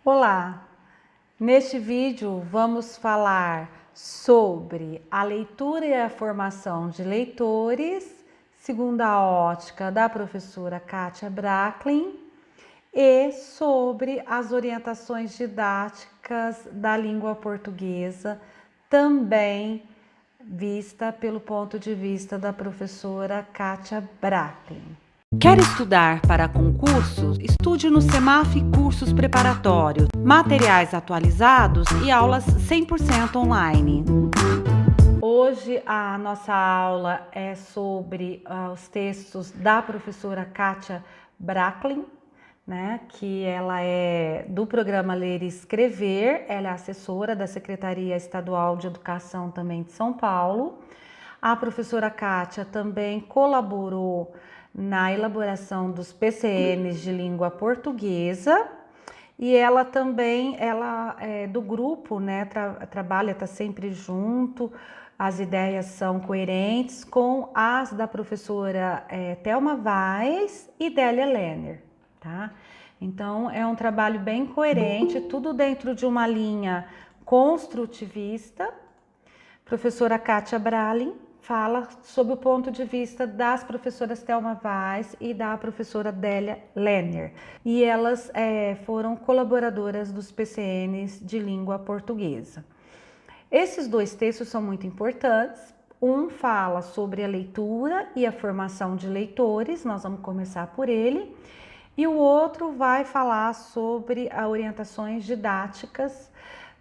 Olá! Neste vídeo vamos falar sobre a leitura e a formação de leitores, segundo a ótica da professora Kátia Bracklin, e sobre as orientações didáticas da língua portuguesa, também vista pelo ponto de vista da professora Kátia Bracklin. Quer estudar para concursos? Estude no Semaf Cursos Preparatórios, materiais atualizados e aulas 100% online. Hoje a nossa aula é sobre os textos da professora Kátia Bracklin, né, que ela é do programa Ler e Escrever, ela é assessora da Secretaria Estadual de Educação também de São Paulo. A professora Kátia também colaborou na elaboração dos PCNs de língua portuguesa e ela também, é do grupo, né, trabalha, está sempre junto, as ideias são coerentes com as da professora Thelma Vaz e Délia Lerner, tá? Então é um trabalho bem coerente, tudo dentro de uma linha construtivista. Professora Kátia Bracklin fala sob o ponto de vista das professoras Thelma Vaz e da professora Délia Lerner. E elas foram colaboradoras dos PCNs de língua portuguesa. Esses dois textos são muito importantes. Um fala sobre a leitura e a formação de leitores, nós vamos começar por ele. E o outro vai falar sobre as orientações didáticas,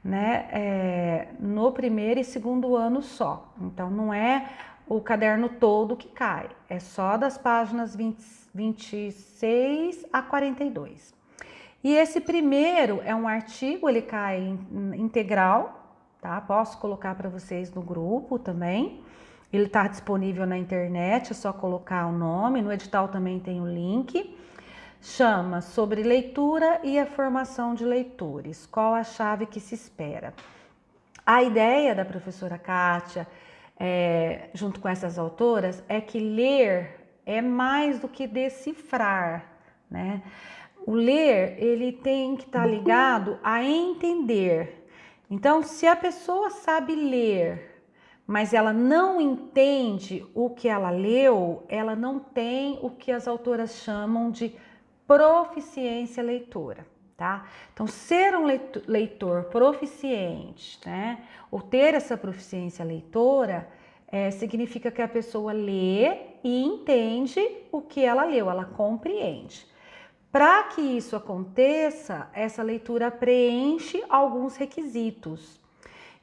né, no primeiro e segundo ano só. Então não é o caderno todo que cai, é só das páginas 26 a 42. E esse primeiro é um artigo, ele cai integral, tá? Posso colocar para vocês no grupo também. Ele está disponível na internet, é só colocar o nome, no edital também tem o link. Chama sobre leitura e a formação de leitores, qual a chave que se espera. A ideia da professora Kátia, junto com essas autoras, é que ler é mais do que decifrar, né? O ler, ele tem que estar ligado a entender. Então, se a pessoa sabe ler, mas ela não entende o que ela leu, ela não tem o que as autoras chamam de proficiência leitora, tá? Então, ser um leitor proficiente, né, ou ter essa proficiência leitora, significa que a pessoa lê e entende o que ela leu, ela compreende. Para que isso aconteça, essa leitura preenche alguns requisitos.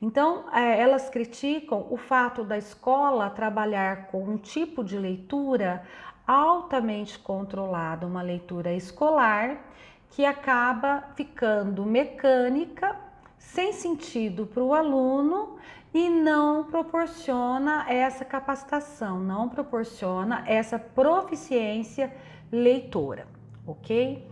Então, elas criticam o fato da escola trabalhar com um tipo de leitura altamente controlada, uma leitura escolar, que acaba ficando mecânica, sem sentido para o aluno e não proporciona essa capacitação, não proporciona essa proficiência leitora, ok?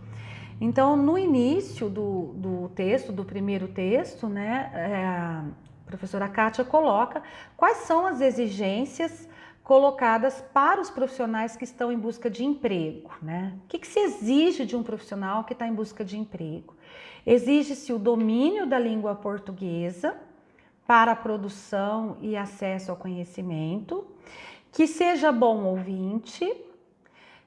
Então, no início do texto, do primeiro texto, né, a professora Kátia coloca quais são as exigências colocadas para os profissionais que estão em busca de emprego, né? O que se exige de um profissional que está em busca de emprego? Exige-se o domínio da língua portuguesa para a produção e acesso ao conhecimento, que seja bom ouvinte,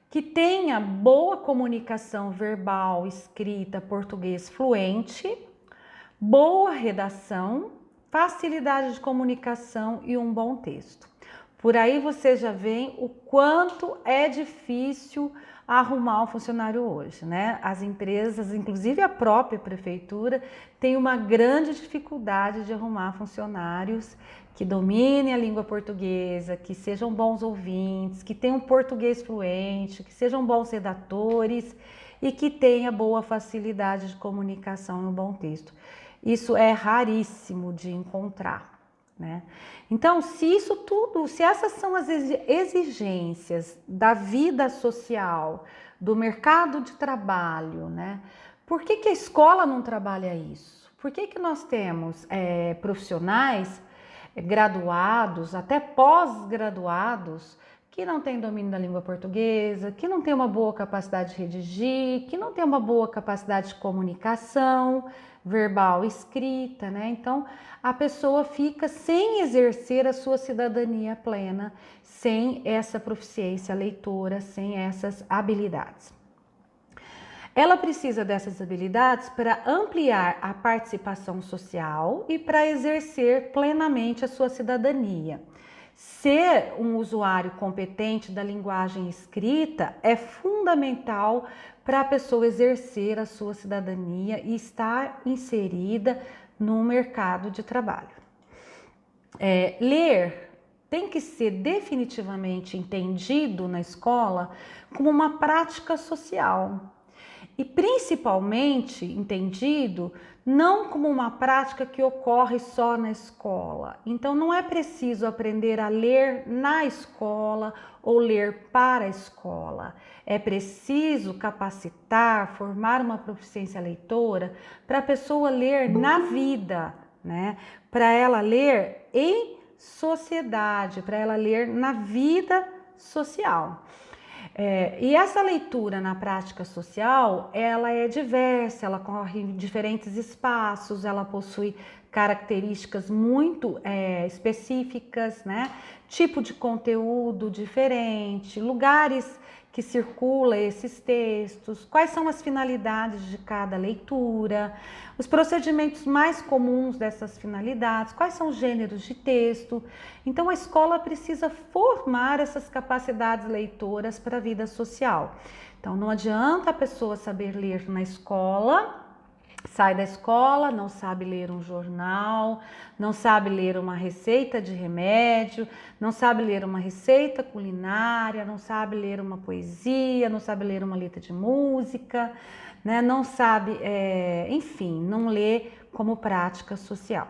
que tenha boa comunicação verbal, escrita, português fluente, boa redação, facilidade de comunicação e um bom texto. Por aí você já vê o quanto é difícil arrumar um funcionário hoje, né? As empresas, inclusive a própria prefeitura, tem uma grande dificuldade de arrumar funcionários que dominem a língua portuguesa, que sejam bons ouvintes, que tenham português fluente, que sejam bons redatores e que tenha boa facilidade de comunicação e um bom texto. Isso é raríssimo de encontrar, né? Então, se essas são as exigências da vida social, do mercado de trabalho, né? Por que a escola não trabalha isso? Por que nós temos profissionais graduados, até pós-graduados, que não tem domínio da língua portuguesa, que não tem uma boa capacidade de redigir, que não tem uma boa capacidade de comunicação verbal e escrita, né? Então, a pessoa fica sem exercer a sua cidadania plena, sem essa proficiência leitora, sem essas habilidades. Ela precisa dessas habilidades para ampliar a participação social e para exercer plenamente a sua cidadania. Ser um usuário competente da linguagem escrita é fundamental para a pessoa exercer a sua cidadania e estar inserida no mercado de trabalho. Ler tem que ser definitivamente entendido na escola como uma prática social. E principalmente entendido não como uma prática que ocorre só na escola. Então não é preciso aprender a ler na escola ou ler para a escola. É preciso capacitar, formar uma proficiência leitora para a pessoa ler na vida, né? Para ela ler em sociedade, para ela ler na vida social. E essa leitura na prática social, ela é diversa, ela corre em diferentes espaços, ela possui características muito específicas, né? Tipo de conteúdo diferente, lugares que circulam esses textos, quais são as finalidades de cada leitura, os procedimentos mais comuns dessas finalidades, quais são os gêneros de texto. Então, a escola precisa formar essas capacidades leitoras para a vida social. Então, não adianta a pessoa saber ler na escola, sai da escola, não sabe ler um jornal, não sabe ler uma receita de remédio, não sabe ler uma receita culinária, não sabe ler uma poesia, não sabe ler uma letra de música, né? Não sabe, enfim, não lê como prática social.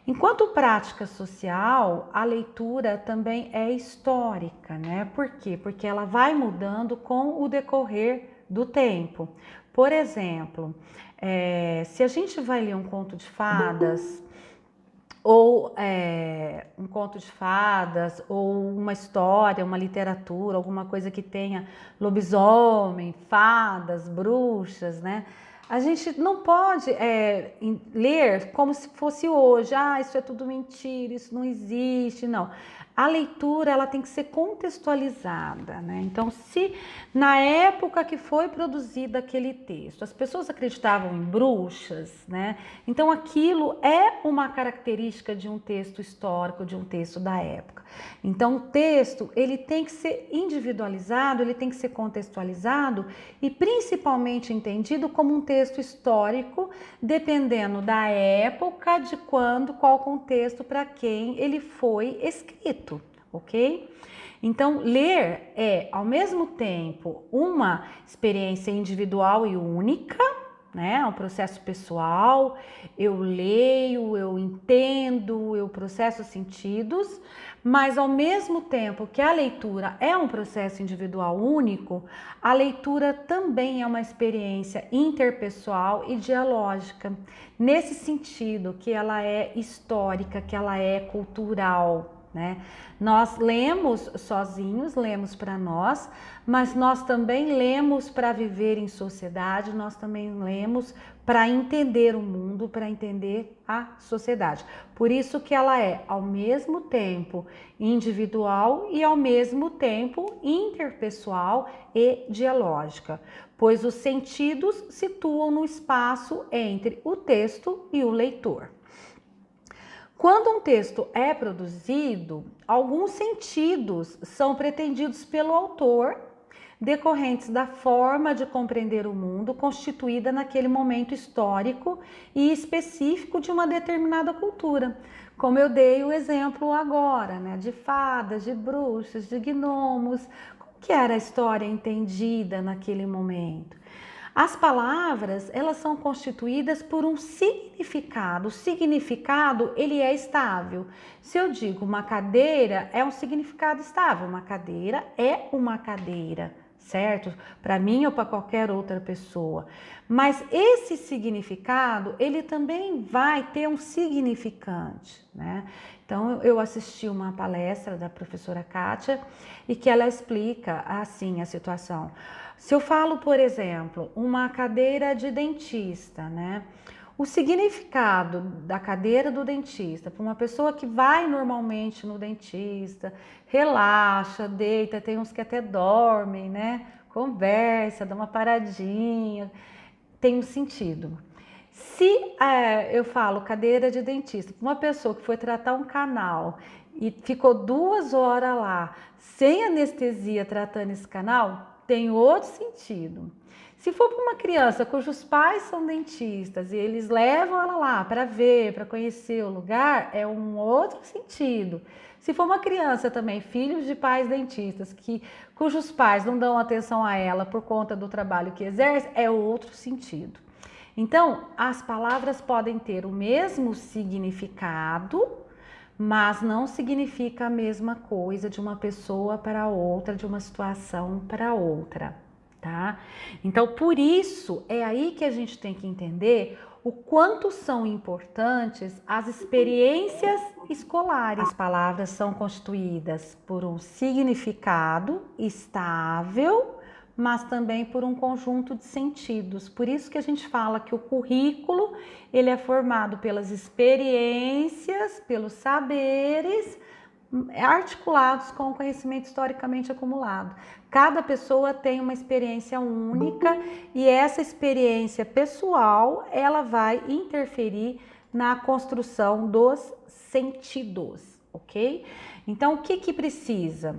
Enquanto prática social, a leitura também é histórica, né? Por quê? Porque ela vai mudando com o decorrer do tempo. Por exemplo, se a gente vai ler um conto de fadas, ou um conto de fadas, ou uma história, uma literatura, alguma coisa que tenha lobisomem, fadas, bruxas, né? A gente não pode ler como se fosse hoje, isso é tudo mentira, isso não existe, não. A leitura, ela tem que ser contextualizada, né? Então, se na época que foi produzido aquele texto, as pessoas acreditavam em bruxas, né? Então, aquilo é uma característica de um texto histórico, de um texto da época. Então, o texto, ele tem que ser individualizado, ele tem que ser contextualizado e principalmente entendido como um texto histórico, dependendo da época, de quando, qual contexto, para quem ele foi escrito, ok? Então, ler é, ao mesmo tempo, uma experiência individual e única, né? É um processo pessoal, eu leio, eu entendo, eu processo sentidos, mas ao mesmo tempo que a leitura é um processo individual único, a leitura também é uma experiência interpessoal e dialógica, nesse sentido que ela é histórica, que ela é cultural, né? Nós lemos sozinhos, lemos para nós, mas nós também lemos para viver em sociedade, nós também lemos para entender o mundo, para entender a sociedade. Por isso que ela é ao mesmo tempo individual e ao mesmo tempo interpessoal e dialógica, pois os sentidos situam no espaço entre o texto e o leitor. Quando um texto é produzido, alguns sentidos são pretendidos pelo autor, decorrentes da forma de compreender o mundo constituída naquele momento histórico e específico de uma determinada cultura. Como eu dei o exemplo agora, né, de fadas, de bruxas, de gnomos, como que era a história entendida naquele momento? As palavras, elas são constituídas por um significado. O significado, ele é estável. Se eu digo uma cadeira, é um significado estável. Uma cadeira é uma cadeira, certo? Para mim ou para qualquer outra pessoa. Mas esse significado, ele também vai ter um significante, né? Então, eu assisti uma palestra da professora Kátia e que ela explica assim a situação. Se eu falo, por exemplo, uma cadeira de dentista, né? O significado da cadeira do dentista para uma pessoa que vai normalmente no dentista, relaxa, deita, tem uns que até dormem, né? Conversa, dá uma paradinha, tem um sentido. Se eu falo cadeira de dentista para uma pessoa que foi tratar um canal e ficou 2 horas lá sem anestesia tratando esse canal, tem outro sentido. Se for para uma criança cujos pais são dentistas e eles levam ela lá para ver, para conhecer o lugar, é um outro sentido. Se for uma criança também, filhos de pais dentistas, cujos pais não dão atenção a ela por conta do trabalho que exerce, é outro sentido. Então, as palavras podem ter o mesmo significado, mas não significa a mesma coisa de uma pessoa para outra, de uma situação para outra, tá? Então, por isso, é aí que a gente tem que entender o quanto são importantes as experiências escolares. As palavras são constituídas por um significado estável, mas também por um conjunto de sentidos. Por isso que a gente fala que o currículo, ele é formado pelas experiências, pelos saberes, articulados com o conhecimento historicamente acumulado. Cada pessoa tem uma experiência única e essa experiência pessoal, ela vai interferir na construção dos sentidos, ok? Então, o que precisa?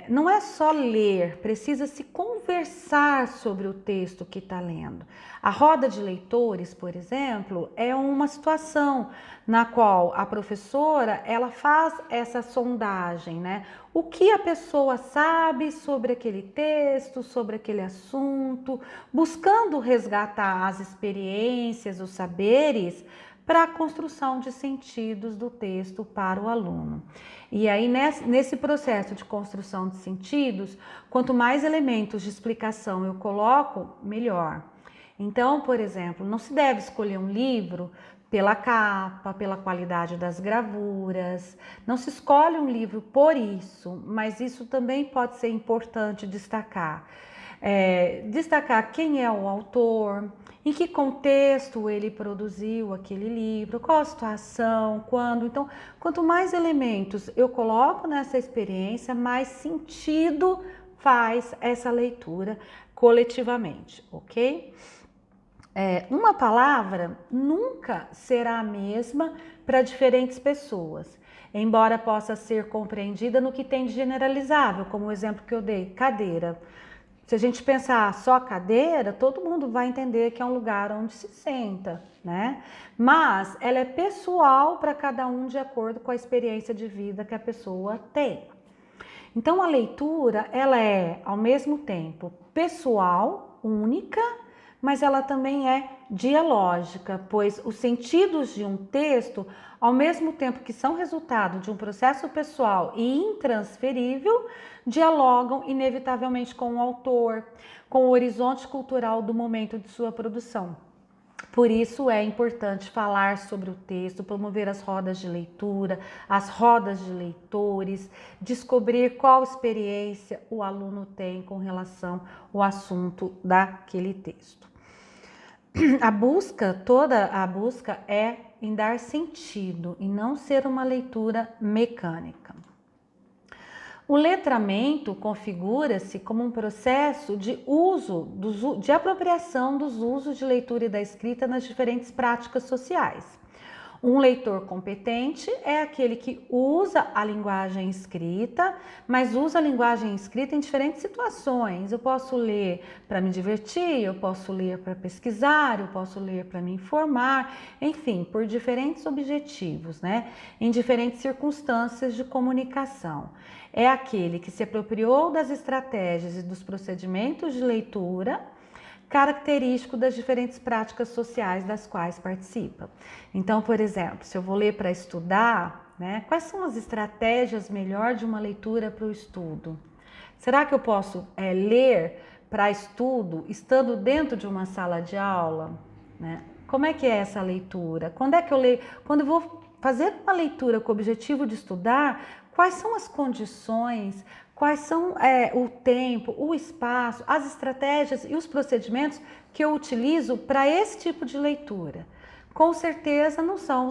Não é só ler, precisa se conversar sobre o texto que está lendo. A roda de leitores, por exemplo, é uma situação na qual a professora ela faz essa sondagem, né? O que a pessoa sabe sobre aquele texto, sobre aquele assunto, buscando resgatar as experiências, os saberes para a construção de sentidos do texto para o aluno. E aí, nesse processo de construção de sentidos, quanto mais elementos de explicação eu coloco, melhor. Então, por exemplo, não se deve escolher um livro pela capa, pela qualidade das gravuras, não se escolhe um livro por isso, mas isso também pode ser importante destacar. Destacar quem é o autor, em que contexto ele produziu aquele livro, qual a situação, quando. Então, quanto mais elementos eu coloco nessa experiência, mais sentido faz essa leitura coletivamente, ok? Uma palavra nunca será a mesma para diferentes pessoas, embora possa ser compreendida no que tem de generalizável, como o exemplo que eu dei, cadeira. Se a gente pensar só cadeira, todo mundo vai entender que é um lugar onde se senta, né? Mas ela é pessoal para cada um de acordo com a experiência de vida que a pessoa tem. Então a leitura, ela é ao mesmo tempo pessoal, única, mas ela também é dialógica, pois os sentidos de um texto, ao mesmo tempo que são resultado de um processo pessoal e intransferível, dialogam inevitavelmente com o autor, com o horizonte cultural do momento de sua produção. Por isso é importante falar sobre o texto, promover as rodas de leitura, as rodas de leitores, descobrir qual experiência o aluno tem com relação ao assunto daquele texto. Toda a busca é em dar sentido e não ser uma leitura mecânica. O letramento configura-se como um processo de de apropriação dos usos de leitura e da escrita nas diferentes práticas sociais. Um leitor competente é aquele que usa a linguagem escrita, mas usa a linguagem escrita em diferentes situações. Eu posso ler para me divertir, eu posso ler para pesquisar, eu posso ler para me informar, enfim, por diferentes objetivos, né? Em diferentes circunstâncias de comunicação. É aquele que se apropriou das estratégias e dos procedimentos de leitura característico das diferentes práticas sociais das quais participa. Então, por exemplo, se eu vou ler para estudar, né, quais são as estratégias melhor de uma leitura para o estudo? Será que eu posso ler para estudo estando dentro de uma sala de aula, né? Como é que é essa leitura? Quando é que eu leio? Quando eu vou fazer uma leitura com o objetivo de estudar, quais são as condições, quais são o tempo, o espaço, as estratégias e os procedimentos que eu utilizo para esse tipo de leitura? Com certeza não são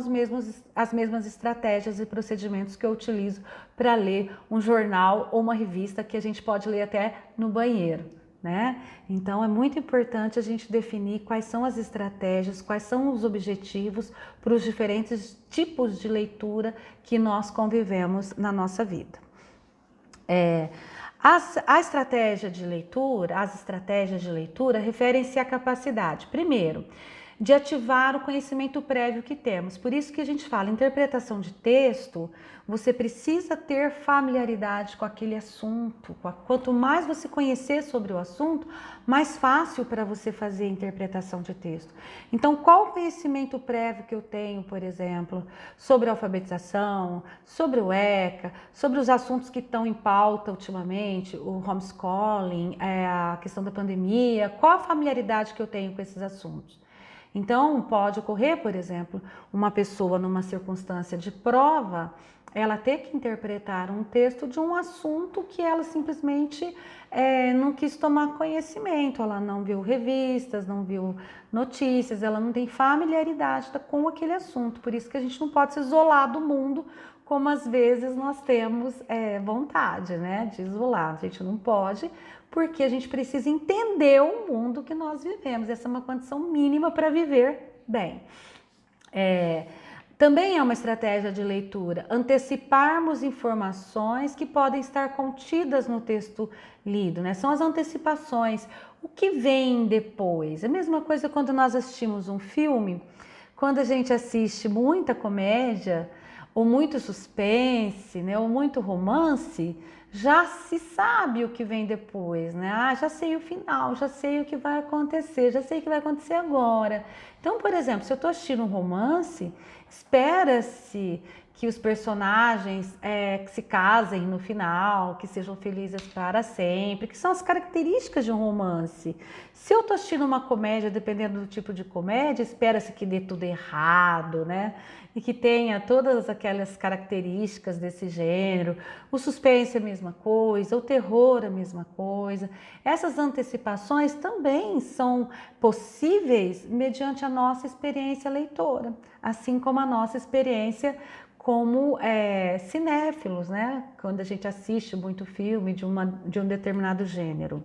as mesmas estratégias e procedimentos que eu utilizo para ler um jornal ou uma revista que a gente pode ler até no banheiro, né? Então é muito importante a gente definir quais são as estratégias, quais são os objetivos para os diferentes tipos de leitura que nós convivemos na nossa vida. A estratégia de leitura, as estratégias de leitura referem-se à capacidade, primeiro, de ativar o conhecimento prévio que temos. Por isso que a gente fala, interpretação de texto, você precisa ter familiaridade com aquele assunto. Quanto mais você conhecer sobre o assunto, mais fácil para você fazer a interpretação de texto. Então, qual o conhecimento prévio que eu tenho, por exemplo, sobre a alfabetização, sobre o ECA, sobre os assuntos que estão em pauta ultimamente, o homeschooling, a questão da pandemia, qual a familiaridade que eu tenho com esses assuntos? Então, pode ocorrer, por exemplo, uma pessoa numa circunstância de prova, ela ter que interpretar um texto de um assunto que ela simplesmente não quis tomar conhecimento, ela não viu revistas, não viu notícias, ela não tem familiaridade com aquele assunto. Por isso que a gente não pode se isolar do mundo como às vezes nós temos vontade, né, de isolar. A gente não pode, porque a gente precisa entender o mundo que nós vivemos. Essa é uma condição mínima para viver bem. Também é uma estratégia de leitura anteciparmos informações que podem estar contidas no texto lido, né? São as antecipações, o que vem depois. É a mesma coisa quando nós assistimos um filme, quando a gente assiste muita comédia, ou muito suspense, né, ou muito romance, já se sabe o que vem depois, né? Ah, já sei o final, já sei o que vai acontecer, já sei o que vai acontecer agora. Então, por exemplo, se eu estou assistindo um romance, espera-se que os personagens que se casem no final, que sejam felizes para sempre, que são as características de um romance. Se eu estou assistindo uma comédia, dependendo do tipo de comédia, espera-se que dê tudo errado, né? E que tenha todas aquelas características desse gênero. O suspense é a mesma coisa, o terror é a mesma coisa. Essas antecipações também são possíveis mediante a nossa experiência leitora, assim como a nossa experiência como cinéfilos, né? Quando a gente assiste muito filme de um determinado gênero.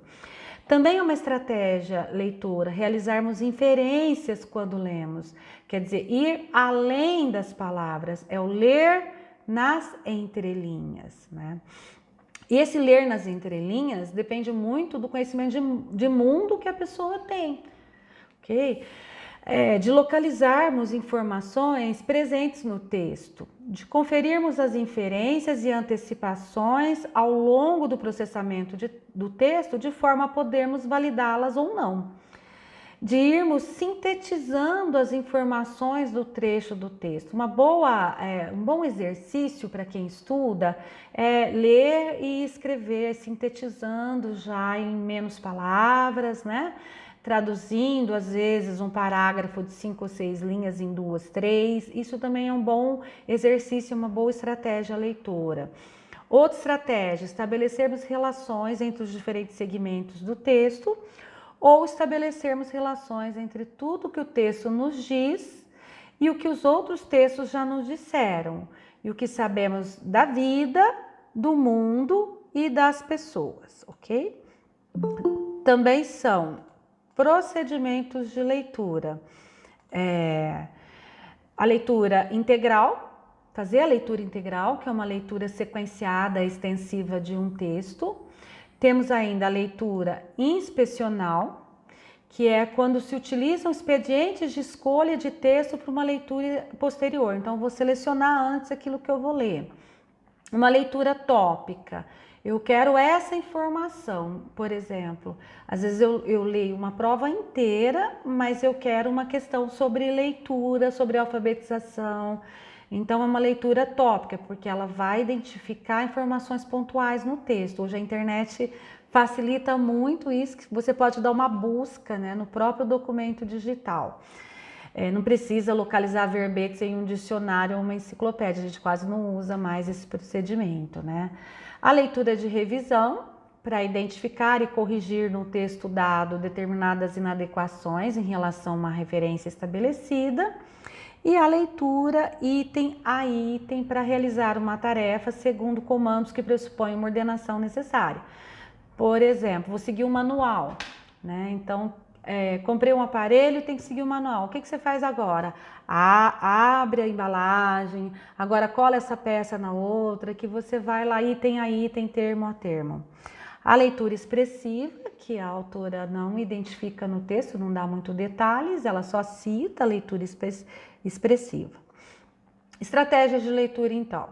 Também é uma estratégia leitora realizarmos inferências quando lemos, quer dizer, ir além das palavras, é o ler nas entrelinhas, né? E esse ler nas entrelinhas depende muito do conhecimento de mundo que a pessoa tem, ok? De localizarmos informações presentes no texto, de conferirmos as inferências e antecipações ao longo do processamento do texto, de forma a podermos validá-las ou não, de irmos sintetizando as informações do trecho do texto. Um bom exercício para quem estuda é ler e escrever, sintetizando já em menos palavras, né? Traduzindo, às vezes, um parágrafo de 5 ou 6 linhas em 2, 3. Isso também é um bom exercício, uma boa estratégia leitora. Outra estratégia, estabelecermos relações entre os diferentes segmentos do texto ou estabelecermos relações entre tudo que o texto nos diz e o que os outros textos já nos disseram, e o que sabemos da vida, do mundo e das pessoas, ok? Também são procedimentos de leitura. A leitura integral, fazer a leitura integral, que é uma leitura sequenciada, extensiva de um texto. Temos ainda a leitura inspecional, que é quando se utilizam expedientes de escolha de texto para uma leitura posterior. Então, vou selecionar antes aquilo que eu vou ler. Uma leitura tópica. Eu quero essa informação, por exemplo. Às vezes eu leio uma prova inteira, mas eu quero uma questão sobre leitura, sobre alfabetização. Então é uma leitura tópica, porque ela vai identificar informações pontuais no texto. Hoje a internet facilita muito isso, que você pode dar uma busca, né, no próprio documento digital. Não precisa localizar verbetes em um dicionário ou uma enciclopédia, a gente quase não usa mais esse procedimento, né? A leitura de revisão, para identificar e corrigir no texto dado determinadas inadequações em relação a uma referência estabelecida. E a leitura item a item para realizar uma tarefa segundo comandos que pressupõem uma ordenação necessária. Por exemplo, vou seguir um manual, né? Então, comprei um aparelho e tem que seguir o manual. O que você faz agora? Abre a embalagem, agora cola essa peça na outra, que você vai lá item a item, termo a termo. A leitura expressiva, que a autora não identifica no texto, não dá muito detalhes, ela só cita a leitura expressiva. Estratégias de leitura, então.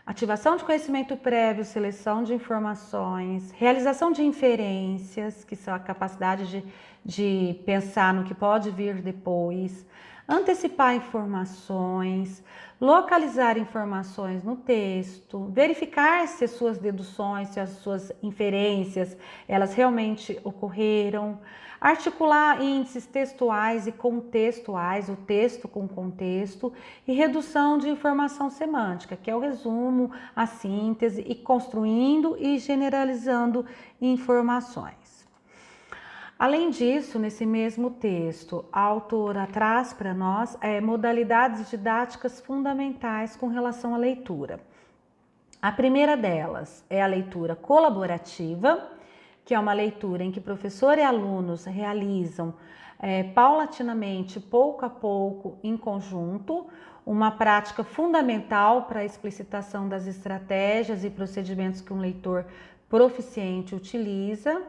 Ativação de conhecimento prévio, seleção de informações, realização de inferências, que são a capacidade de pensar no que pode vir depois, antecipar informações, localizar informações no texto, verificar se as suas deduções, se as suas inferências, elas realmente ocorreram, articular índices textuais e contextuais, o texto com contexto, e redução de informação semântica, que é o resumo, a síntese, e construindo e generalizando informações. Além disso, nesse mesmo texto, a autora traz para nós modalidades didáticas fundamentais com relação à leitura. A primeira delas é a leitura colaborativa, que é uma leitura em que professor e alunos realizam paulatinamente, pouco a pouco, em conjunto, uma prática fundamental para a explicitação das estratégias e procedimentos que um leitor proficiente utiliza.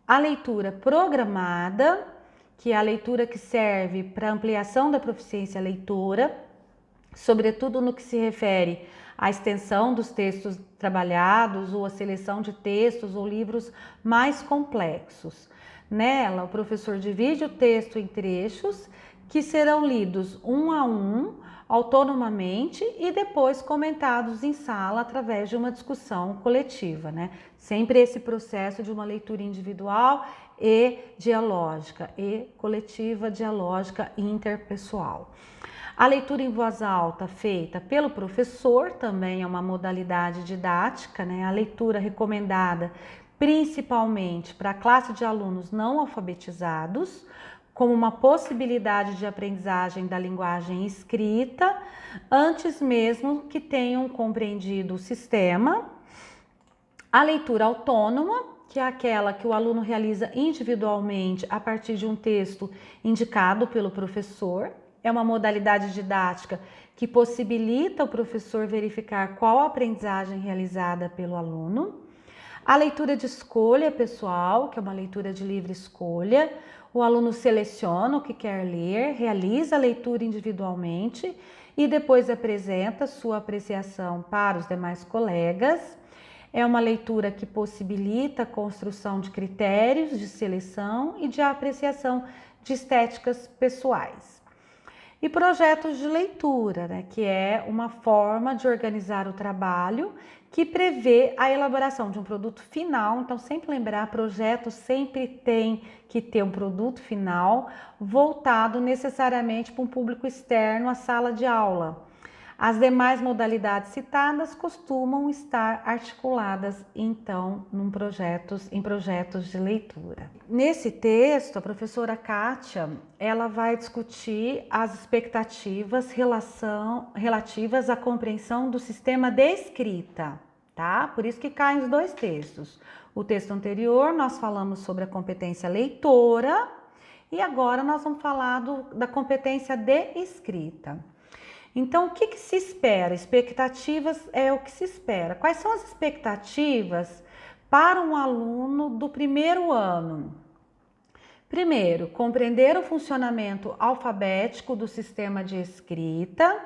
A leitura programada, que é a leitura que serve para ampliação da proficiência leitora, sobretudo no que se refere à extensão dos textos trabalhados ou a seleção de textos ou livros mais complexos. Nela, o professor divide o texto em trechos que serão lidos um a um, autonomamente e depois comentados em sala através de uma discussão coletiva, né? Sempre esse processo de uma leitura individual e dialógica, e coletiva, dialógica e interpessoal. A leitura em voz alta feita pelo professor também é uma modalidade didática, né? A leitura recomendada principalmente para a classe de alunos não alfabetizados, como uma possibilidade de aprendizagem da linguagem escrita, antes mesmo que tenham compreendido o sistema. A leitura autônoma, que é aquela que o aluno realiza individualmente a partir de um texto indicado pelo professor. É uma modalidade didática que possibilita o professor verificar qual a aprendizagem realizada pelo aluno. A leitura de escolha pessoal, que é uma leitura de livre escolha. O aluno seleciona o que quer ler, realiza a leitura individualmente e depois apresenta sua apreciação para os demais colegas. É uma leitura que possibilita a construção de critérios de seleção e de apreciação de estéticas pessoais. E projetos de leitura, né, que é uma forma de organizar o trabalho que prevê a elaboração de um produto final. Então, sempre lembrar, projeto sempre tem que ter um produto final voltado necessariamente para um público externo à sala de aula. As demais modalidades citadas costumam estar articuladas, então, em projetos de leitura. Nesse texto, a professora Kátia, ela vai discutir as expectativas relativas à compreensão do sistema de escrita, tá? Por isso que caem os dois textos. O texto anterior, nós falamos sobre a competência leitora e agora nós vamos falar da competência de escrita. Então, o que se espera? Expectativas é o que se espera. Quais são as expectativas para um aluno do primeiro ano? Primeiro, compreender o funcionamento alfabético do sistema de escrita,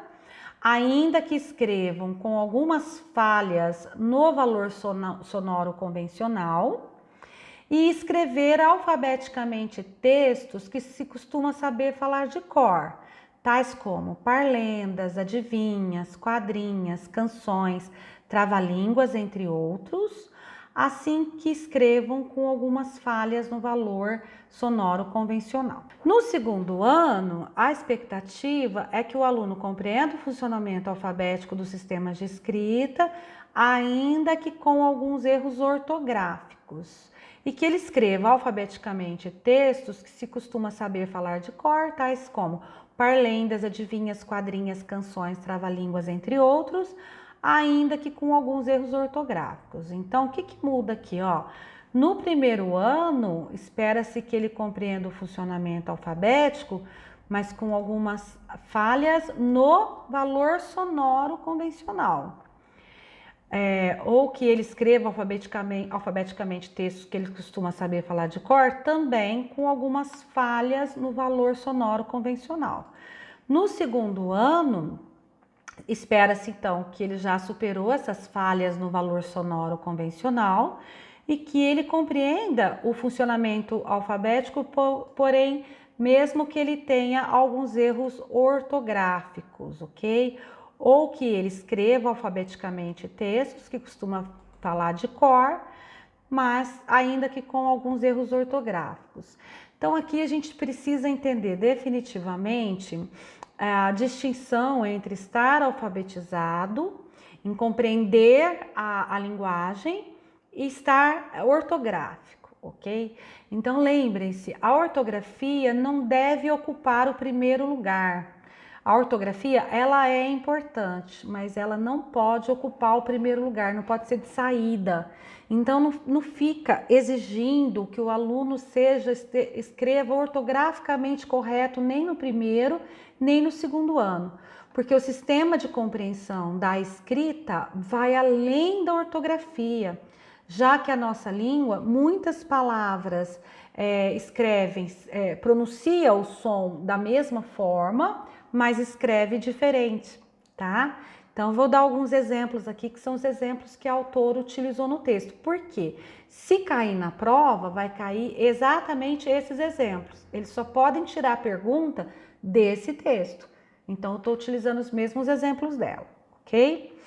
ainda que escrevam com algumas falhas no valor sonoro convencional, e escrever alfabeticamente textos que se costuma saber falar de cor. tais como parlendas, adivinhas, quadrinhas, canções, trava-línguas, entre outros, assim que escrevam com algumas falhas no valor sonoro convencional. No segundo ano, a expectativa é que o aluno compreenda o funcionamento alfabético dos sistemas de escrita, ainda que com alguns erros ortográficos, e que ele escreva alfabeticamente textos que se costuma saber falar de cor, tais como parlendas, adivinhas, quadrinhas, canções, trava-línguas, entre outros, ainda que com alguns erros ortográficos. Então, o que muda aqui, ó? No primeiro ano, espera-se que ele compreenda o funcionamento alfabético, mas com algumas falhas no valor sonoro convencional. Ou que ele escreva alfabeticamente textos que ele costuma saber falar de cor, também com algumas falhas no valor sonoro convencional. No segundo ano, espera-se então que ele já superou essas falhas no valor sonoro convencional e que ele compreenda o funcionamento alfabético, porém, mesmo que ele tenha alguns erros ortográficos, ok? Ou que ele escreva alfabeticamente textos que costuma falar de cor, mas ainda que com alguns erros ortográficos. Então aqui a gente precisa entender definitivamente a distinção entre estar alfabetizado, em compreender a linguagem, e estar ortográfico, ok? Então lembrem-se, a ortografia não deve ocupar o primeiro lugar. A ortografia, ela é importante, mas ela não pode ocupar o primeiro lugar, não pode ser de saída. Então, não fica exigindo que o aluno escreva ortograficamente correto nem no primeiro, nem no segundo ano. Porque o sistema de compreensão da escrita vai além da ortografia, já que a nossa língua, muitas palavras pronuncia o som da mesma forma, mas escreve diferente, tá? Então, vou dar alguns exemplos aqui, que são os exemplos que a autora utilizou no texto. Por quê? Se cair na prova, vai cair exatamente esses exemplos. Eles só podem tirar a pergunta desse texto. Então, eu estou utilizando os mesmos exemplos dela, ok?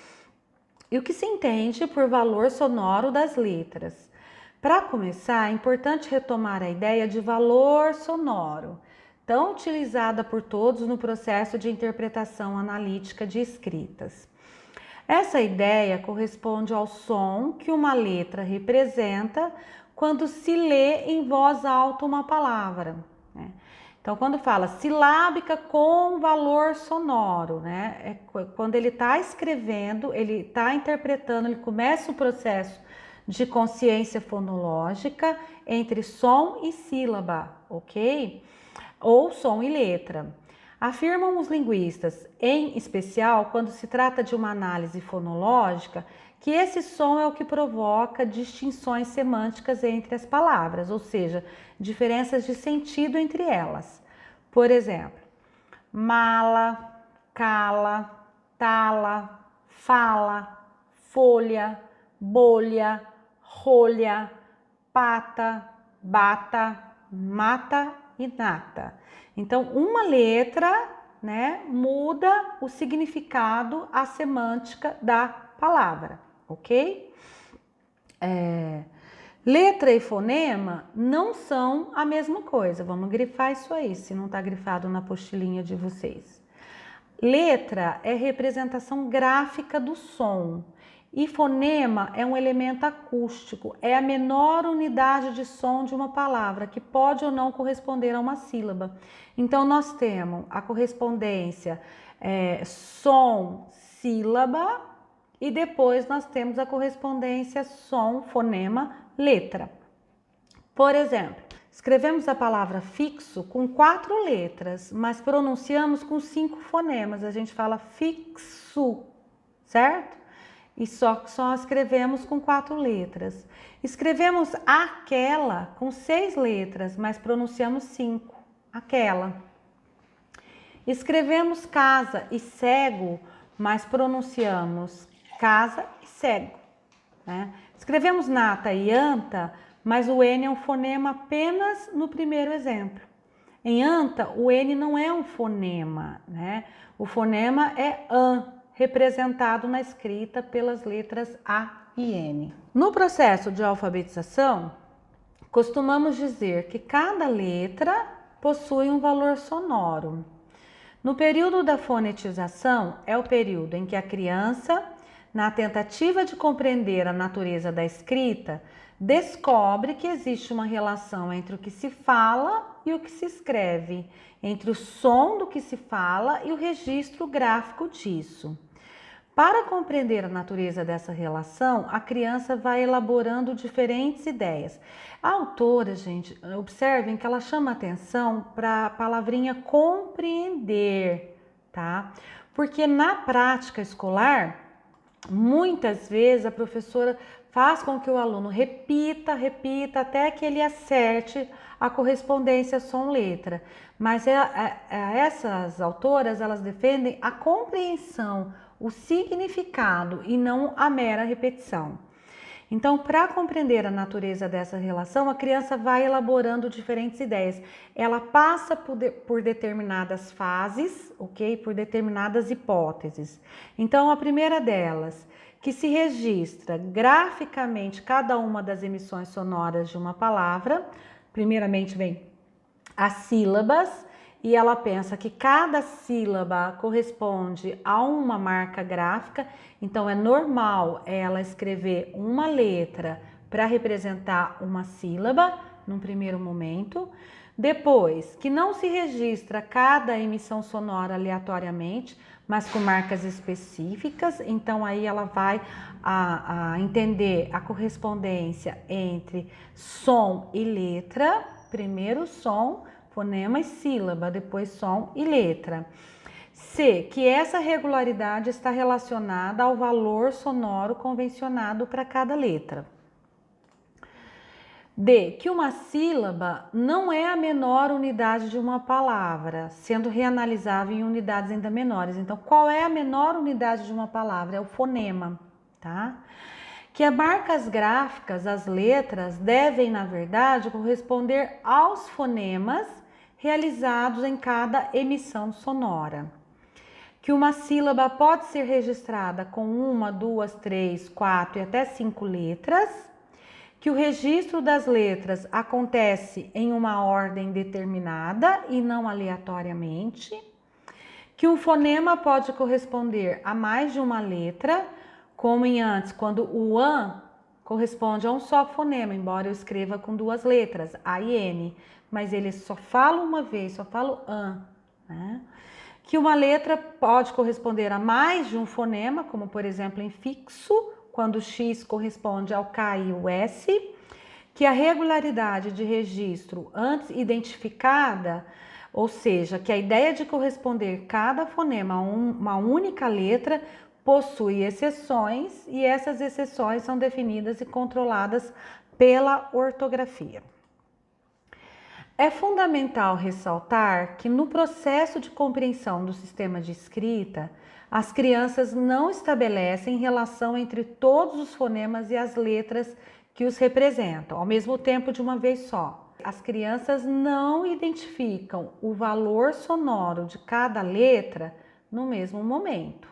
E o que se entende por valor sonoro das letras? Para começar, é importante retomar a ideia de valor sonoro, tão utilizada por todos no processo de interpretação analítica de escritas. Essa ideia corresponde ao som que uma letra representa quando se lê em voz alta uma palavra, né? Então, quando fala silábica com valor sonoro, né? Quando ele está escrevendo, ele está interpretando, ele começa o processo de consciência fonológica entre som e sílaba, ok? Ou som e letra. Afirmam os linguistas, em especial quando se trata de uma análise fonológica, que esse som é o que provoca distinções semânticas entre as palavras, ou seja, diferenças de sentido entre elas. Por exemplo, mala, cala, tala, fala, folha, bolha, rolha, pata, bata, mata e nata. Então, uma letra, né, muda o significado, a semântica da palavra, ok? Letra e fonema não são a mesma coisa. Vamos grifar isso aí, se não está grifado na apostilinha de vocês. Letra é representação gráfica do som e fonema é um elemento acústico, é a menor unidade de som de uma palavra que pode ou não corresponder a uma sílaba. Então, nós temos a correspondência som, sílaba, e depois nós temos a correspondência som, fonema, letra. Por exemplo, escrevemos a palavra fixo com 4 letras, mas pronunciamos com 5 fonemas. A gente fala fixo, certo? E só escrevemos com 4 letras. Escrevemos aquela com 6 letras, mas pronunciamos 5, aquela. Escrevemos casa e cego, mas pronunciamos casa e cego, né? Escrevemos nata e anta, mas o N é um fonema apenas no primeiro exemplo. Em anta, o N não é um fonema, né? O fonema é AN, representado na escrita pelas letras A e N. No processo de alfabetização, costumamos dizer que cada letra possui um valor sonoro. No período da fonetização, é o período em que a criança, na tentativa de compreender a natureza da escrita, descobre que existe uma relação entre o que se fala e o que se escreve, entre o som do que se fala e o registro gráfico disso. Para compreender a natureza dessa relação, a criança vai elaborando diferentes ideias. A autora, gente, observem que ela chama atenção para a palavrinha compreender, tá? Porque na prática escolar, muitas vezes a professora faz com que o aluno repita até que ele acerte a correspondência som-letra. Mas essas autoras, elas defendem a compreensão, o significado e não a mera repetição. Então, para compreender a natureza dessa relação, a criança vai elaborando diferentes ideias. Ela passa por determinadas fases, ok? Por determinadas hipóteses. Então, a primeira delas, que se registra graficamente cada uma das emissões sonoras de uma palavra. Primeiramente vem as sílabas, e ela pensa que cada sílaba corresponde a uma marca gráfica, então é normal ela escrever uma letra para representar uma sílaba num primeiro momento. Depois, que não se registra cada emissão sonora aleatoriamente, mas com marcas específicas, então aí ela vai a entender a correspondência entre som e letra, primeiro som, fonema e sílaba, depois som e letra. C, que essa regularidade está relacionada ao valor sonoro convencionado para cada letra. D, que uma sílaba não é a menor unidade de uma palavra, sendo reanalisável em unidades ainda menores. Então, qual é a menor unidade de uma palavra? É o fonema, tá? Que as marcas gráficas, as letras, devem, na verdade, corresponder aos fonemas realizados em cada emissão sonora. Que uma sílaba pode ser registrada com 1, 2, 3, 4 e até 5 letras. Que o registro das letras acontece em uma ordem determinada e não aleatoriamente. Que um fonema pode corresponder a mais de uma letra, como em antes, quando o AN corresponde a um só fonema, embora eu escreva com 2 letras, A e N, mas ele só fala uma vez, só fala o AN, né? Que uma letra pode corresponder a mais de um fonema, como por exemplo em fixo, quando o X corresponde ao K e o S, que a regularidade de registro antes identificada, ou seja, que a ideia de corresponder cada fonema a uma única letra possui exceções e essas exceções são definidas e controladas pela ortografia. É fundamental ressaltar que no processo de compreensão do sistema de escrita, as crianças não estabelecem relação entre todos os fonemas e as letras que os representam, ao mesmo tempo de uma vez só. As crianças não identificam o valor sonoro de cada letra no mesmo momento.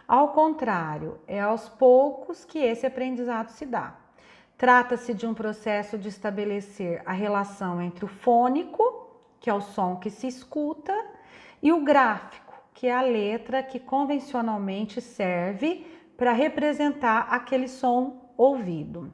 Ao contrário, é aos poucos que esse aprendizado se dá. Trata-se de um processo de estabelecer a relação entre o fônico, que é o som que se escuta, e o gráfico, que é a letra que convencionalmente serve para representar aquele som ouvido.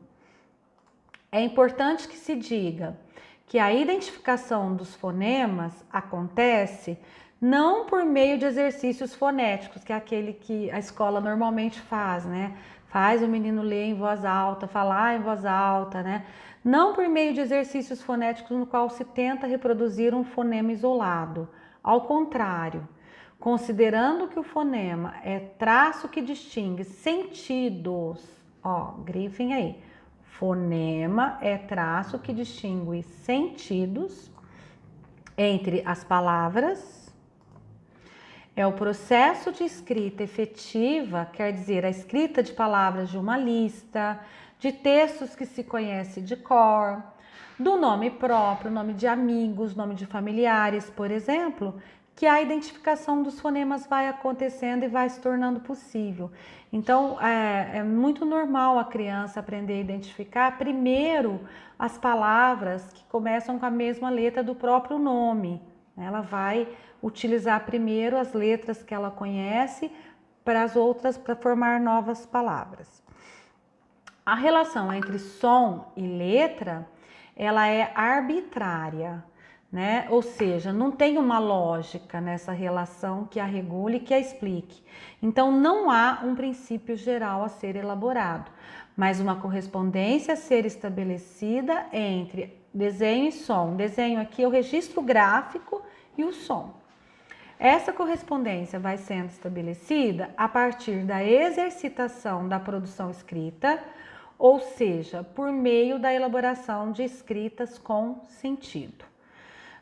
É importante que se diga que a identificação dos fonemas acontece não por meio de exercícios fonéticos, que é aquele que a escola normalmente faz, né? Faz o menino ler em voz alta, falar em voz alta, né? Não por meio de exercícios fonéticos no qual se tenta reproduzir um fonema isolado. Ao contrário, considerando que o fonema é traço que distingue sentidos, ó, grifem aí. Fonema é traço que distingue sentidos entre as palavras. É o processo de escrita efetiva, quer dizer, a escrita de palavras de uma lista, de textos que se conhece de cor, do nome próprio, nome de amigos, nome de familiares, por exemplo, que a identificação dos fonemas vai acontecendo e vai se tornando possível. Então, é muito normal a criança aprender a identificar primeiro as palavras que começam com a mesma letra do próprio nome. Ela vai utilizar primeiro as letras que ela conhece para as outras, para formar novas palavras. A relação entre som e letra, ela é arbitrária, né? Ou seja, não tem uma lógica nessa relação que a regule e que a explique. Então, não há um princípio geral a ser elaborado, mas uma correspondência a ser estabelecida entre desenho e som. Desenho aqui é o registro gráfico e o som. Essa correspondência vai sendo estabelecida a partir da exercitação da produção escrita, ou seja, por meio da elaboração de escritas com sentido.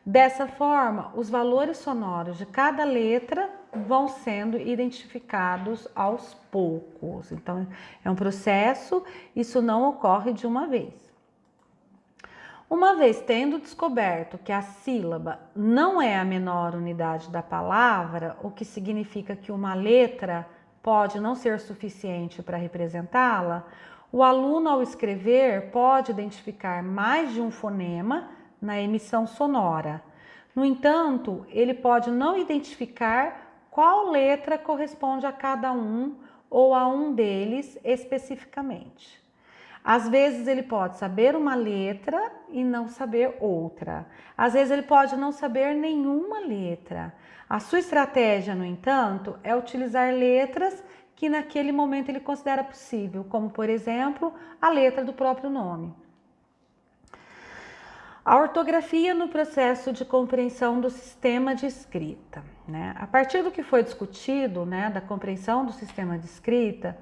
Dessa forma, os valores sonoros de cada letra vão sendo identificados aos poucos. Então, é um processo, isso não ocorre de uma vez. Uma vez tendo descoberto que a sílaba não é a menor unidade da palavra, o que significa que uma letra pode não ser suficiente para representá-la, o aluno, ao escrever, pode identificar mais de um fonema na emissão sonora. No entanto, ele pode não identificar qual letra corresponde a cada um ou a um deles especificamente. Às vezes ele pode saber uma letra e não saber outra. Às vezes ele pode não saber nenhuma letra. A sua estratégia, no entanto, é utilizar letras que naquele momento ele considera possível, como, por exemplo, a letra do próprio nome. A ortografia no processo de compreensão do sistema de escrita, né? A partir do que foi discutido, né, da compreensão do sistema de escrita,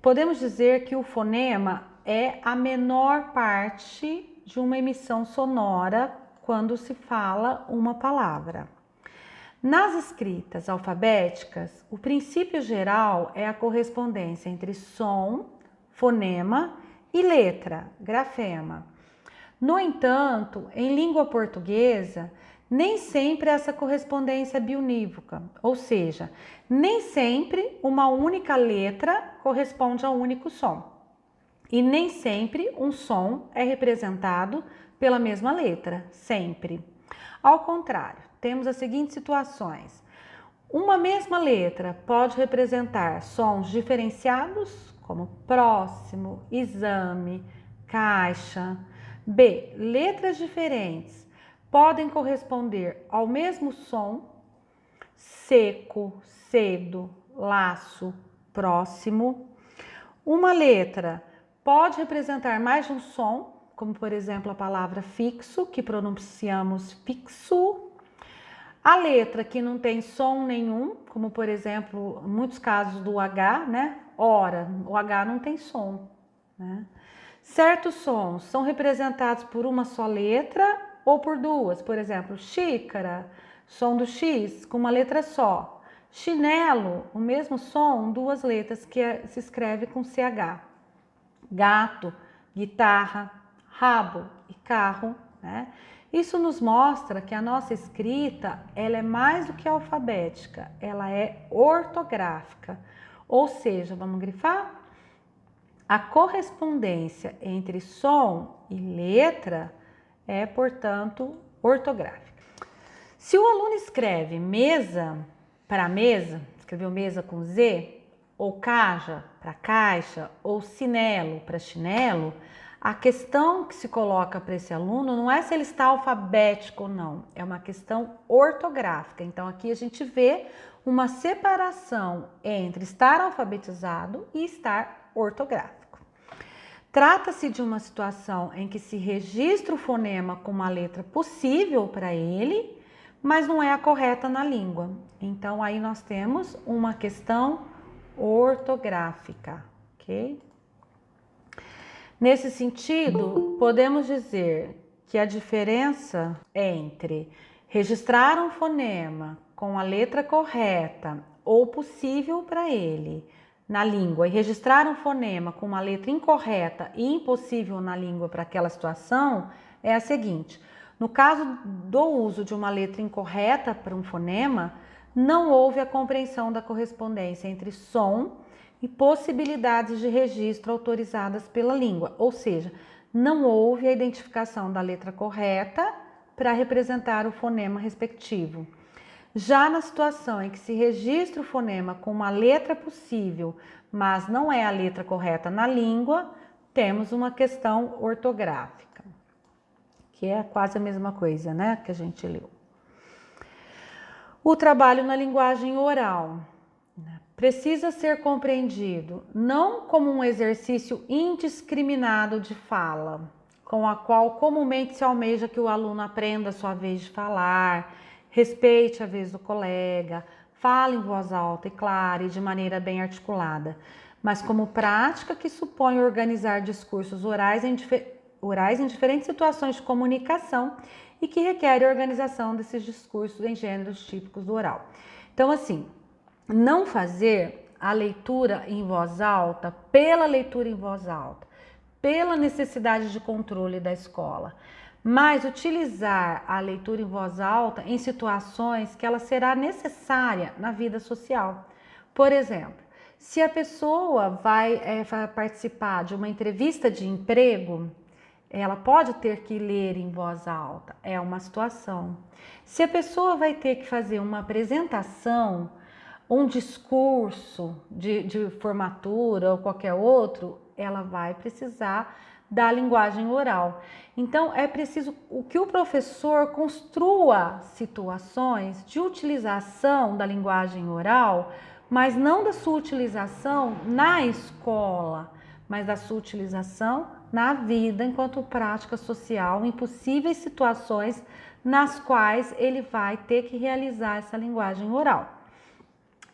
podemos dizer que o fonema é a menor parte de uma emissão sonora quando se fala uma palavra. Nas escritas alfabéticas, o princípio geral é a correspondência entre som, fonema e letra, grafema. No entanto, em língua portuguesa, nem sempre essa correspondência é biunívoca, ou seja, nem sempre uma única letra corresponde a um único som. E nem sempre um som é representado pela mesma letra, sempre. Ao contrário, temos as seguintes situações. Uma mesma letra pode representar sons diferenciados, como próximo, exame, caixa. B. Letras diferentes podem corresponder ao mesmo som, seco, cedo, laço, próximo. Uma letra pode representar mais de um som, como por exemplo a palavra fixo, que pronunciamos fixo. A letra que não tem som nenhum, como por exemplo, em muitos casos do H, né? Ora, o H não tem som, né? Certos sons são representados por uma só letra ou por duas, por exemplo, xícara, som do X com uma letra só. Chinelo, o mesmo som, duas letras que se escreve com CH. Gato, guitarra, rabo e carro, né? Isso nos mostra que a nossa escrita, ela é mais do que alfabética, ela é ortográfica. Ou seja, vamos grifar? A correspondência entre som e letra é, portanto, ortográfica. Se o aluno escreve mesa para mesa, escreveu mesa com Z, ou caja para caixa, ou chinelo para chinelo, a questão que se coloca para esse aluno não é se ele está alfabético ou não, é uma questão ortográfica. Então aqui a gente vê uma separação entre estar alfabetizado e estar ortográfico. Trata-se de uma situação em que se registra o fonema com uma letra possível para ele, mas não é a correta na língua. Então aí nós temos uma questão ortográfica, ok? Nesse sentido, podemos dizer que a diferença entre registrar um fonema com a letra correta ou possível para ele na língua e registrar um fonema com uma letra incorreta e impossível na língua para aquela situação é a seguinte: no caso do uso de uma letra incorreta para um fonema, não houve a compreensão da correspondência entre som e possibilidades de registro autorizadas pela língua, ou seja, não houve a identificação da letra correta para representar o fonema respectivo. Já na situação em que se registra o fonema com uma letra possível, mas não é a letra correta na língua, temos uma questão ortográfica, que é quase a mesma coisa, né, que a gente leu. O trabalho na linguagem oral precisa ser compreendido não como um exercício indiscriminado de fala, com a qual comumente se almeja que o aluno aprenda a sua vez de falar, respeite a vez do colega, fale em voz alta e clara e de maneira bem articulada, mas como prática que supõe organizar discursos orais em diferentes situações de comunicação e que requer a organização desses discursos em gêneros típicos do oral. Então, assim, não fazer a leitura em voz alta pela leitura em voz alta, pela necessidade de controle da escola, mas utilizar a leitura em voz alta em situações que ela será necessária na vida social. Por exemplo, se a pessoa vai participar de uma entrevista de emprego, ela pode ter que ler em voz alta, é uma situação. Se a pessoa vai ter que fazer uma apresentação, um discurso de formatura ou qualquer outro, ela vai precisar da linguagem oral. Então, é preciso que o professor construa situações de utilização da linguagem oral, mas não da sua utilização na escola, mas da sua utilização na vida enquanto prática social, em possíveis situações nas quais ele vai ter que realizar essa linguagem oral.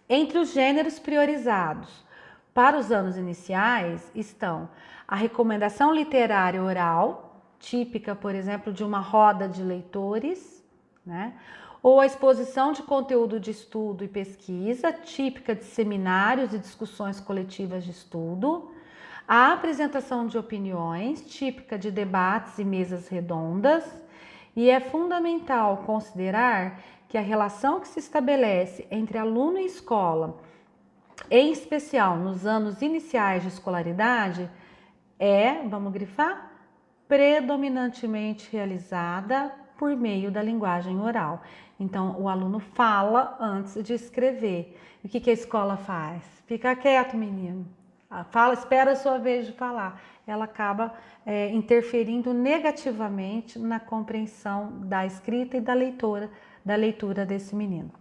Entre os gêneros priorizados para os anos iniciais estão a recomendação literária oral, típica, por exemplo, de uma roda de leitores, né? Ou a exposição de conteúdo de estudo e pesquisa, típica de seminários e discussões coletivas de estudo, a apresentação de opiniões, típica de debates e mesas redondas, e é fundamental considerar que a relação que se estabelece entre aluno e escola, em especial nos anos iniciais de escolaridade, é, vamos grifar, predominantemente realizada por meio da linguagem oral. Então, o aluno fala antes de escrever. E o que a escola faz? Fica quieto, menino. Fala, espera a sua vez de falar. Ela acaba interferindo negativamente na compreensão da escrita e da leitura desse menino.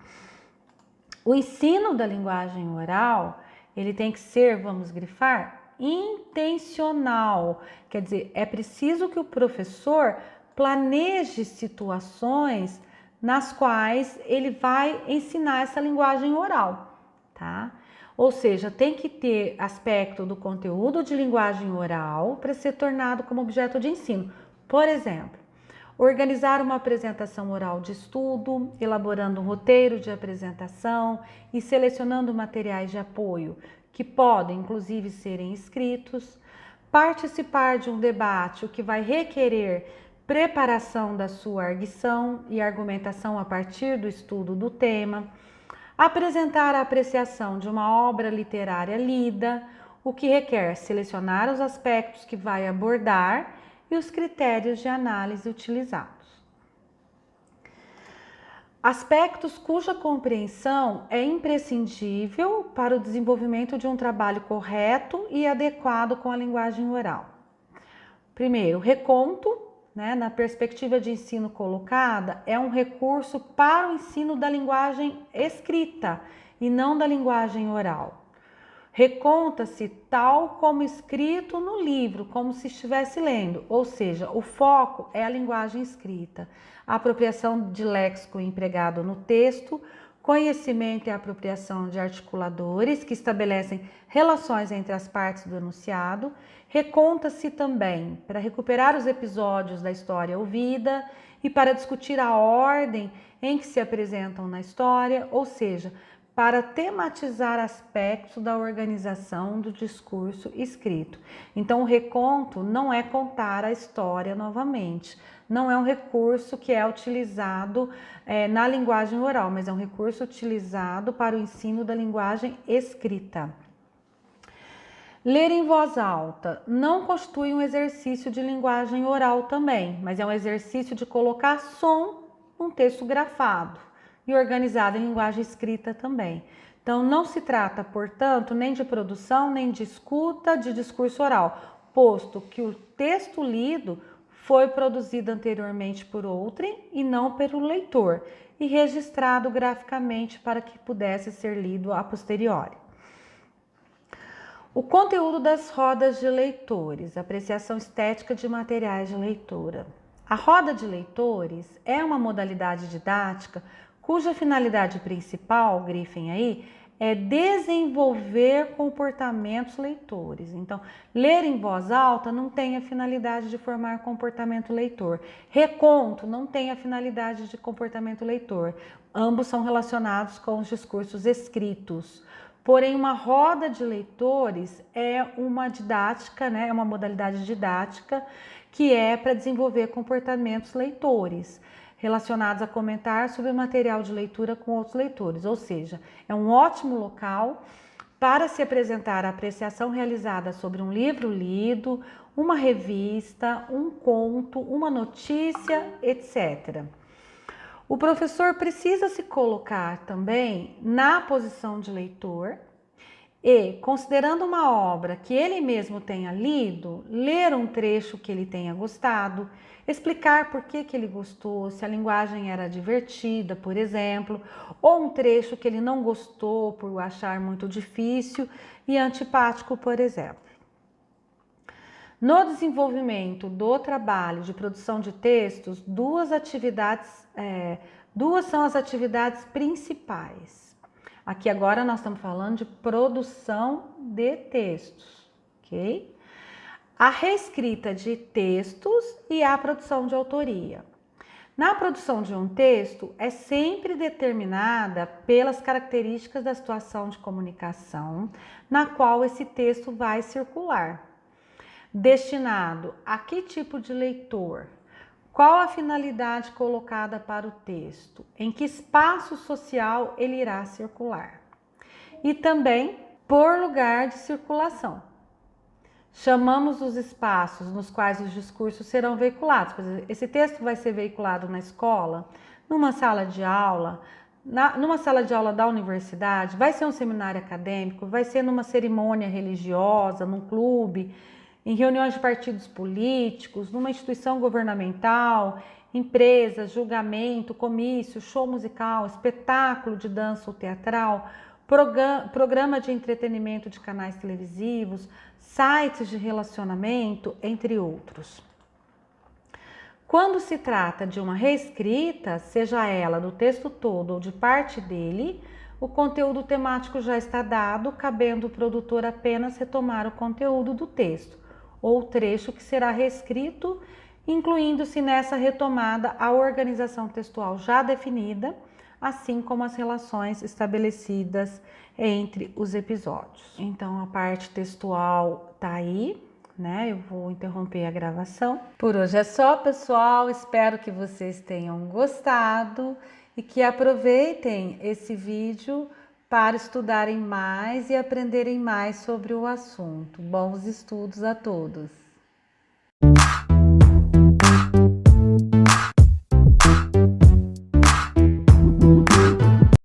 O ensino da linguagem oral, ele tem que ser, vamos grifar, intencional. Quer dizer, é preciso que o professor planeje situações nas quais ele vai ensinar essa linguagem oral, tá? Ou seja, tem que ter aspecto do conteúdo de linguagem oral para ser tornado como objeto de ensino. Por exemplo, organizar uma apresentação oral de estudo, elaborando um roteiro de apresentação e selecionando materiais de apoio, que podem, inclusive, serem escritos, participar de um debate, o que vai requerer preparação da sua arguição e argumentação a partir do estudo do tema, apresentar a apreciação de uma obra literária lida, o que requer selecionar os aspectos que vai abordar e os critérios de análise utilizados. Aspectos cuja compreensão é imprescindível para o desenvolvimento de um trabalho correto e adequado com a linguagem oral. Primeiro, reconto, na perspectiva de ensino colocada, é um recurso para o ensino da linguagem escrita e não da linguagem oral. Reconta-se tal como escrito no livro, como se estivesse lendo, ou seja, o foco é a linguagem escrita, a apropriação de léxico empregado no texto, conhecimento e apropriação de articuladores que estabelecem relações entre as partes do enunciado. Reconta-se também para recuperar os episódios da história ouvida e para discutir a ordem em que se apresentam na história, ou seja, para tematizar aspectos da organização do discurso escrito. Então, o reconto não é contar a história novamente, não é um recurso que é utilizado na linguagem oral, mas é um recurso utilizado para o ensino da linguagem escrita. Ler em voz alta não constitui um exercício de linguagem oral também, mas é um exercício de colocar som num texto grafado e organizado em linguagem escrita também. Então, não se trata, portanto, nem de produção, nem de escuta de discurso oral, posto que o texto lido foi produzido anteriormente por outrem e não pelo leitor, e registrado graficamente para que pudesse ser lido a posteriori. O conteúdo das rodas de leitores, apreciação estética de materiais de leitura. A roda de leitores é uma modalidade didática cuja finalidade principal, grifem aí, é desenvolver comportamentos leitores. Então, ler em voz alta não tem a finalidade de formar comportamento leitor. Reconto não tem a finalidade de comportamento leitor. Ambos são relacionados com os discursos escritos. Porém, uma roda de leitores é uma didática, né? É uma modalidade didática que é para desenvolver comportamentos leitores, relacionados a comentar sobre material de leitura com outros leitores, ou seja, é um ótimo local para se apresentar a apreciação realizada sobre um livro lido, uma revista, um conto, uma notícia, etc. O professor precisa se colocar também na posição de leitor e, considerando uma obra que ele mesmo tenha lido, ler um trecho que ele tenha gostado, explicar por que ele gostou, se a linguagem era divertida, por exemplo, ou um trecho que ele não gostou por achar muito difícil e antipático, por exemplo. No desenvolvimento do trabalho de produção de textos, duas são as atividades principais. Aqui agora nós estamos falando de produção de textos, ok? A reescrita de textos e a produção de autoria. Na produção de um texto, é sempre determinada pelas características da situação de comunicação na qual esse texto vai circular. Destinado a que tipo de leitor? Qual a finalidade colocada para o texto? Em que espaço social ele irá circular? E também por lugar de circulação. Chamamos os espaços nos quais os discursos serão veiculados. Por exemplo, esse texto vai ser veiculado na escola, numa sala de aula, numa sala de aula da universidade, vai ser um seminário acadêmico, vai ser numa cerimônia religiosa, num clube, em reuniões de partidos políticos, numa instituição governamental, empresas, julgamento, comício, show musical, espetáculo de dança ou teatral, programa de entretenimento de canais televisivos, sites de relacionamento, entre outros. Quando se trata de uma reescrita, seja ela do texto todo ou de parte dele, o conteúdo temático já está dado, cabendo o produtor apenas retomar o conteúdo do texto ou trecho que será reescrito, incluindo-se nessa retomada a organização textual já definida, assim como as relações estabelecidas entre os episódios. Então, a parte textual tá aí, né? Eu vou interromper a gravação. Por hoje é só, pessoal. Espero que vocês tenham gostado e que aproveitem esse vídeo para estudarem mais e aprenderem mais sobre o assunto. Bons estudos a todos!